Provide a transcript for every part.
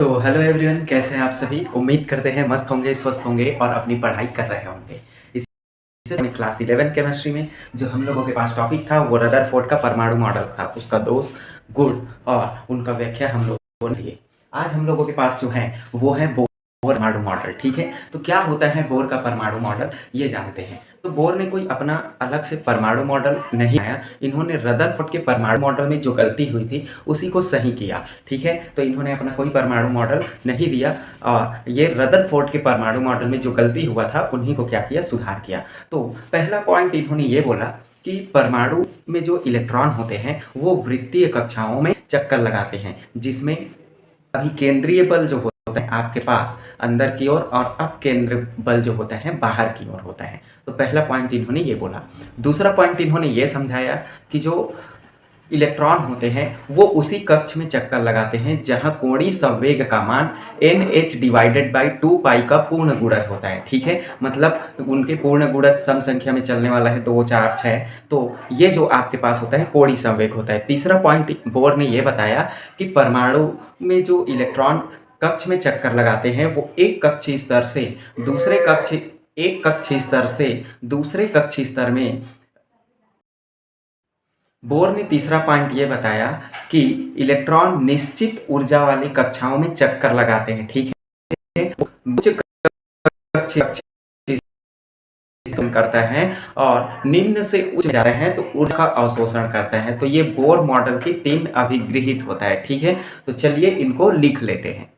तो hello everyone, कैसे हैं आप सभी। उम्मीद करते हैं मस्त होंगे, स्वस्थ होंगे और अपनी पढ़ाई कर रहे होंगे। इससे पहले क्लास 11 केमिस्ट्री में जो हम लोगों के पास टॉपिक था वो रदरफोर्ड का परमाणु मॉडल था, उसका दोष, गुण और उनका व्याख्या हम लोगों ने दिए। आज हम लोगों के पास जो है वो है बोर परमाणु मॉडल। ठीक है, तो क्या होता है बोर का परमाणु मॉडल, ये जानते हैं। तो बोर ने कोई अपना अलग से परमाणु मॉडल नहीं आया, इन्होंने रदरफोर्ड के परमाणु मॉडल में जो गलती हुई थी उसी को सही किया। ठीक है, तो इन्होंने अपना कोई परमाणु मॉडल नहीं दिया और ये रदरफोर्ड के परमाणु मॉडल में जो गलती हुआ था उन्हीं को क्या किया, सुधार किया। तो पहला पॉइंट इन्होंने ये बोला कि परमाणु में जो इलेक्ट्रॉन होते हैं वो वृत्तीय कक्षाओं में चक्कर लगाते हैं, जिसमें अभी केंद्रीय बल जो होता है आपके पास अंदर की ओर और अपकेंद्र बल जो होता है बाहर की ओर होता है। तो पहला पॉइंट इन्होंने ये बोला। दूसरा पॉइंट इन्होंने ये समझाया कि जो इलेक्ट्रॉन होते हैं वो उसी कक्ष में चक्कर लगाते हैं जहां कोणीय संवेग का मान NH/2 पाई का पूर्ण गुणज होता है। ठीक है, मतलब उनके पूर्ण गुणज सम संख्या में चलने वाला है 2 4 6। तो ये जो आपके पास होता है कोणीय संवेग होता है। तीसरा पॉइंट बोर ने ये बताया कि परमाणु में जो इलेक्ट्रॉन कक्ष में चक्कर लगाते हैं वो एक कक्ष स्तर से दूसरे कक्ष स्तर में। बोर ने तीसरा पॉइंट ये बताया कि इलेक्ट्रॉन निश्चित ऊर्जा वाली कक्षाओं में चक्कर लगाते हैं। ठीक है, उच्च कक्ष कम करता है और निम्न से उच्च जाते हैं तो ऊर्जा का अवशोषण करता है। तो ये बोर मॉडल की 3 अभिगृहित होता है। ठीक है, तो चलिए इनको लिख लेते हैं।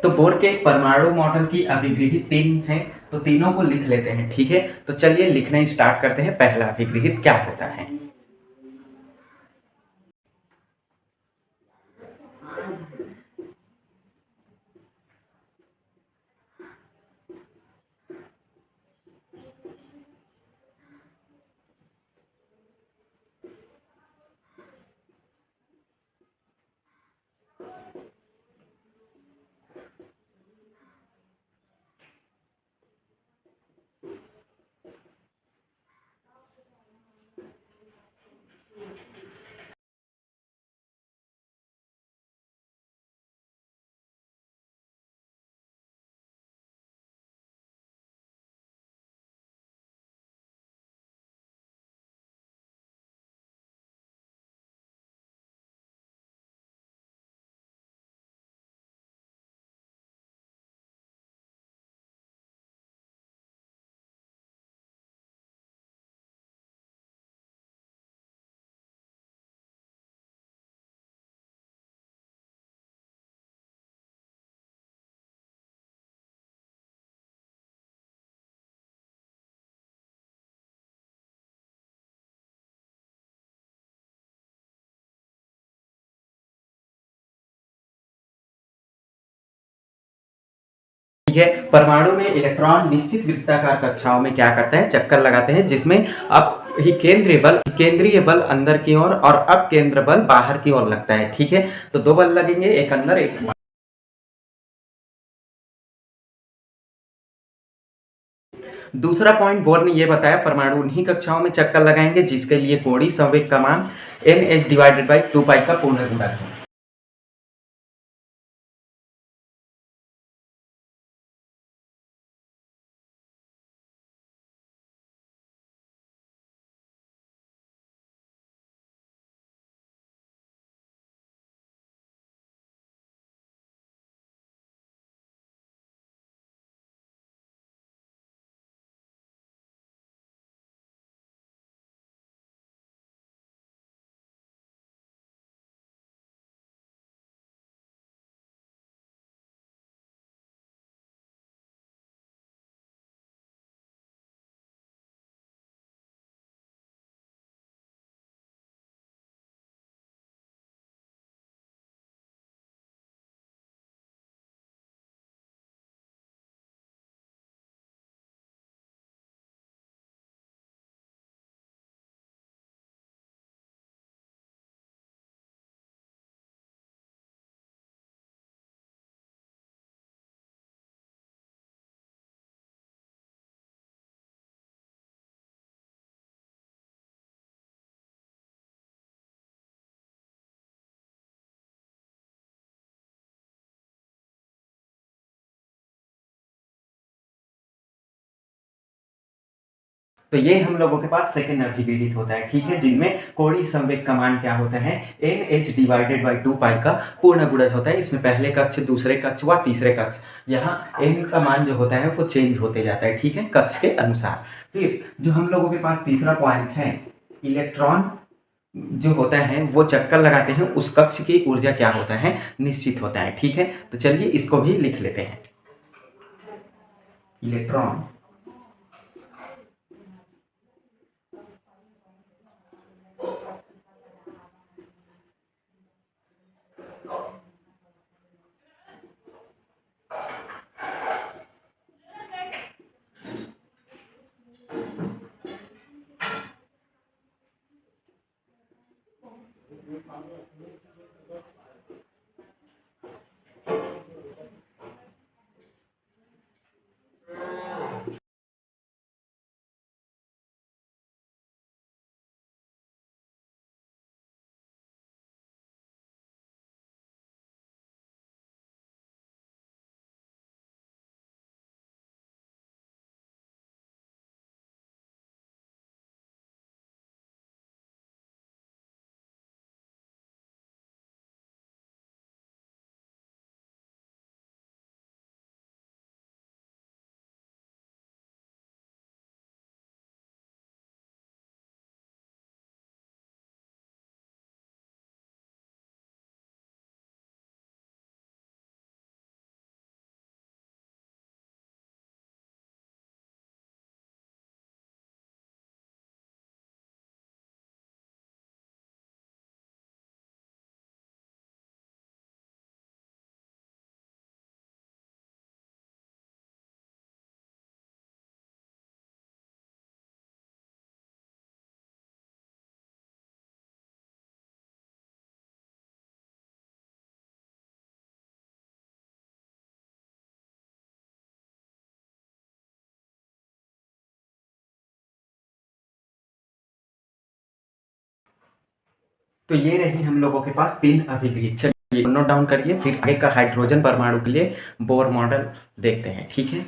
तो बोर के परमाणु मॉडल की अभिगृहित 3 हैं, तो तीनों को लिख लेते हैं। ठीक है, तो चलिए लिखना स्टार्ट करते हैं। पहला अभिगृहित क्या होता है। ठीक है। परमाणु में इलेक्ट्रॉन निश्चित वृत्ताकार कक्षाओं में क्या करता है, चक्कर लगाते हैं, जिसमें अब ही केंद्रीय बल अंदर की ओर और अपकेंद्र बल बाहर की ओर लगता है। ठीक है, तो दो बल लगेंगे, एक अंदर एक बाहर। दूसरा पॉइंट बोर ने ये बताया, परमाणु उन्हीं कक्षाओं में चक्कर लगाएंगे जिसके लिए कोणीय संवेग का मान NH/2π का पूर्ण गुणक है। तो ये हम लोगों के पास सेकंड अभिक्रिया होता है। ठीक है, जिनमें कोणीय संवेग का मान क्या होता है, NH/2π का पूर्ण गुणज होता है। इसमें पहले कक्ष, दूसरे कक्ष व तीसरे कक्ष, यहाँ n का मान जो होता है वो चेंज होते जाता है। ठीक है, कक्ष के अनुसार। फिर जो हम लोगों के पास तीसरा पॉइंट है, इलेक्ट्रॉन जो होता है वो चक्कर लगाते हैं, उस कक्ष की ऊर्जा क्या होता है, निश्चित होता है। ठीक है, तो चलिए इसको भी लिख लेते हैं। इलेक्ट्रॉन तो ये रही हम लोगों के पास तीन अभिक्रिया। चलिए नोट डाउन करिए, फिर आगे का हाइड्रोजन परमाणु के लिए बोर मॉडल देखते हैं। ठीक है,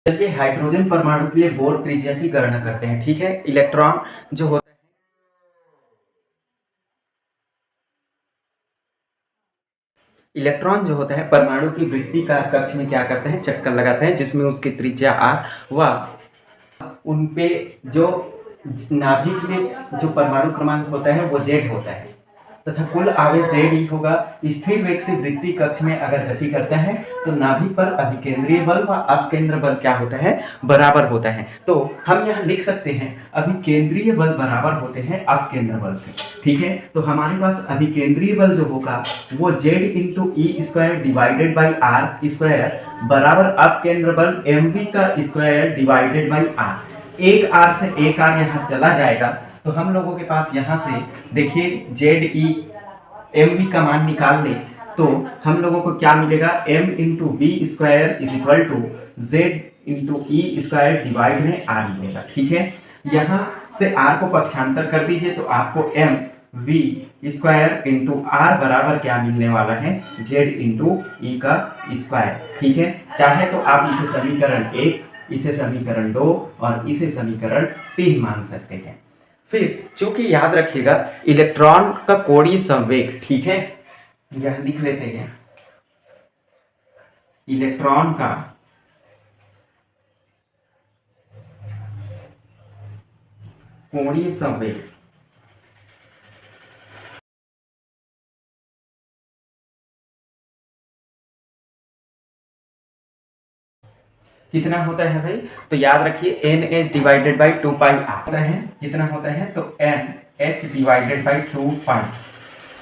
चलिए हाइड्रोजन परमाणु के लिए बोर त्रिज्या की गणना करते हैं। ठीक है, इलेक्ट्रॉन जो होता है, परमाणु की वृत्तिकार कक्ष में क्या करते हैं, चक्कर लगाते हैं, जिसमें उसकी त्रिज्या r व उनपे जो नाभिक में जो परमाणु क्रमांक होता है वो Z होता है। तथा कुल आवेश ZE होगा। स्थिर वेग से वृत्तीय कक्ष में अगर गति करता है तो नाभिक पर अभिकेंद्रीय बल व अपकेंद्र बल क्या होता है, बराबर होता है। तो हम यहाँ लिख सकते हैं अभिकेंद्रीय बल बराबर होते हैं अपकेंद्र बल के, ठीक है। तो हमारे पास अभिकेंद्रीय बल जो होगा वो Z into E square divided by R square बराबर अपकेंद्र बल mv का स्क्वायर डिवाइडेड बाई आर। एक आर से एक आर यहाँ चला जाएगा तो हम लोगों के पास यहाँ से देखिए ZE mv का मान निकाल ले तो हम लोगों को क्या मिलेगा, m into we square is equal to Z into E square divide में आर मिलेगा, ठीक है। यहाँ से आर को पक्षांतर कर दीजिए तो आपको m v square into are बराबर क्या मिलने वाला है, z इंटू ई का स्क्वायर, ठीक है। चाहे तो आप इसे समीकरण 1, इसे समीकरण 2 और इसे समीकरण 3 मान सकते हैं। फिर चूंकि याद रखिएगा इलेक्ट्रॉन का कोणीय संवेग, ठीक है, यह लिख लेते हैं इलेक्ट्रॉन का कोणीय संवेग कितना होता है भाई, तो याद रखिए NH divided by 2 pi R होता है। कितना होता है, तो NH डिवाइडेड बाई 2 पाई,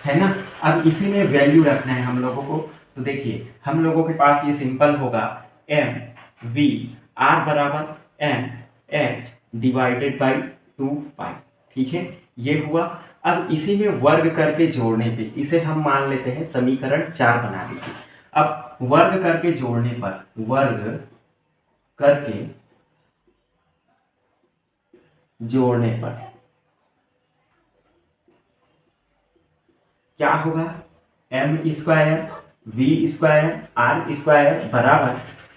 है ना। अब इसी में वैल्यू रखना है हम लोगों को। तो देखिए हम लोगों के पास ये सिंपल होगा mv r बराबर NH डिवाइडेड बाई 2 पाई, ठीक है, ये हुआ। अब इसी में वर्ग करके जोड़ने पे इसे हम मान लेते हैं समीकरण 4 बना दीजिए। अब वर्ग करके जोड़ने पर, वर्ग करके जोड़ने पर क्या होगा, m square v square r square बराबर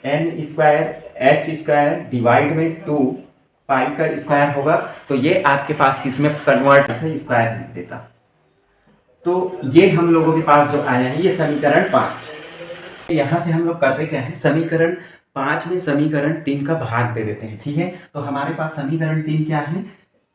n square h square divide में 2 पाई का स्क्वायर होगा। तो ये आपके पास किसमें कन्वर्ट है, स्क्वायर लिख देता। तो ये हम लोगों के पास जो आया है ये समीकरण 5। यहां से हम लोग करते क्या है, समीकरण 5 में समीकरण 3 का भाग दे देते हैं, ठीक है। तो हमारे पास समीकरण 3 क्या है,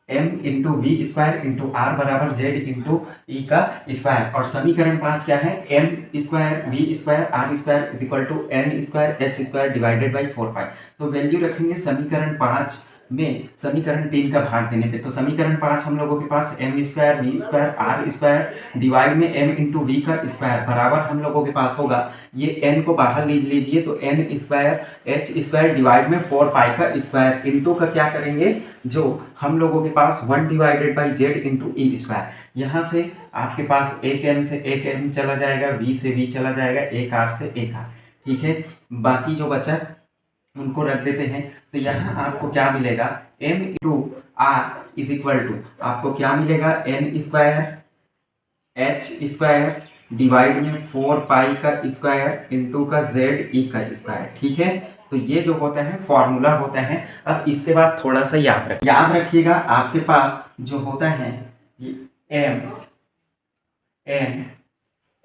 m into we square into are बराबर z इंटू ई का स्क्वायर, और समीकरण 5 क्या है, m square v square r square is equal to n square h square divided by 4 pi. तो वैल्यू रखेंगे समीकरण 5 में समीकरण 3 का भाग देने पे। तो समीकरण 5 हम लोगों के पास m square v square r square divide में m इंटू वी का स्क्वायर बराबर हम लोगों के पास होगा, ये n को बाहर ले लीजिए तो n square h square divide में 4 पाई का स्क्वायर इंटू का क्या करेंगे, जो हम लोगों के पास 1 divided by z into E square. यहाँ से आपके पास एक m से एक m चला जाएगा, v से v चला जाएगा, एक r से एक r, ठीक है। बाकी जो बचा उनको रख देते हैं। तो यहाँ आपको क्या मिलेगा, m into r is equal to आपको क्या मिलेगा, n square h square divide में 4 पाई का स्क्वायर इंटू का z ई का स्क्वायर, ठीक है। तो ये जो होता है फॉर्मूला होता है। अब इसके बाद थोड़ा सा याद रखिएगा आपके पास जो होता है ये m n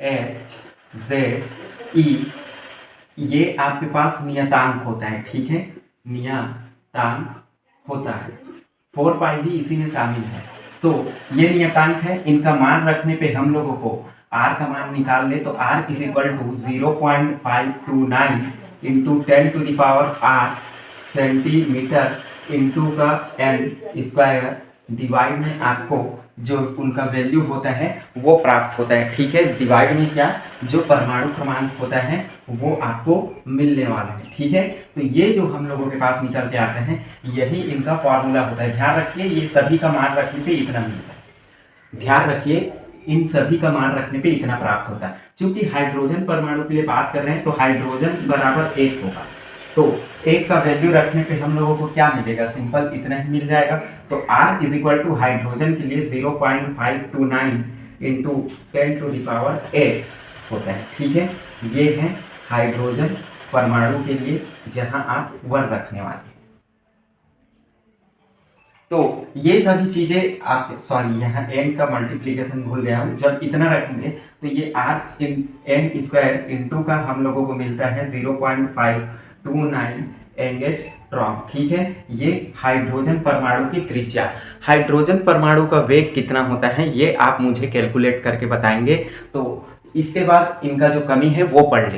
h z ई, ये आपके पास नियतांक होता है, ठीक है, नियतांक होता है। 4 पाई भी इसी में शामिल है। तो ये नियतांक है, इनका मान रखने पे हम लोगों को r का मान निकाल ले तो r is equal to 0.529 into 10 to the power 8 centimetre into का n स्क्वायर डिवाइड में आपको जो उनका वैल्यू होता है वो प्राप्त होता है, ठीक है। डिवाइड में क्या, जो परमाणु क्रमांक होता है वो आपको मिलने वाला है, ठीक है। तो ये जो हम लोगों के पास निकल के आता है यही इनका फॉर्मूला होता है। ध्यान रखिए ये सभी का मान रखने पे इतना मिलता है, ध्यान रखिए इन सभी का मान रखने पे इतना प्राप्त होता है। चूंकि हाइड्रोजन परमाणु के लिए बात कर रहे हैं तो हाइड्रोजन बराबर 1 होगा, तो 1 का वैल्यू रखने पे हम लोगों को क्या मिलेगा, सिंपल इतना ही मिल जाएगा। तो R is equal to hydrogen के लिए 0.529 इंटू 10 टू द पावर 8 होता है, ठीक है। ये है हाइड्रोजन परमाणु के लिए जहां आप वर रखने वाले हैं। तो ये सभी चीजें आप, सॉरी यहाँ n का मल्टीप्लीकेशन भूल गया हूँ, जब इतना रखेंगे तो ये r इन n स्क्वायर इंटू का हम लोगों को मिलता है 0.529 एंगस्ट्रॉम, ठीक है। ये हाइड्रोजन परमाणु की त्रिज्या, हाइड्रोजन परमाणु का वेग कितना होता है ये आप मुझे कैलकुलेट करके बताएंगे। तो इसके बाद इनका जो कमी है वो पढ़ लें।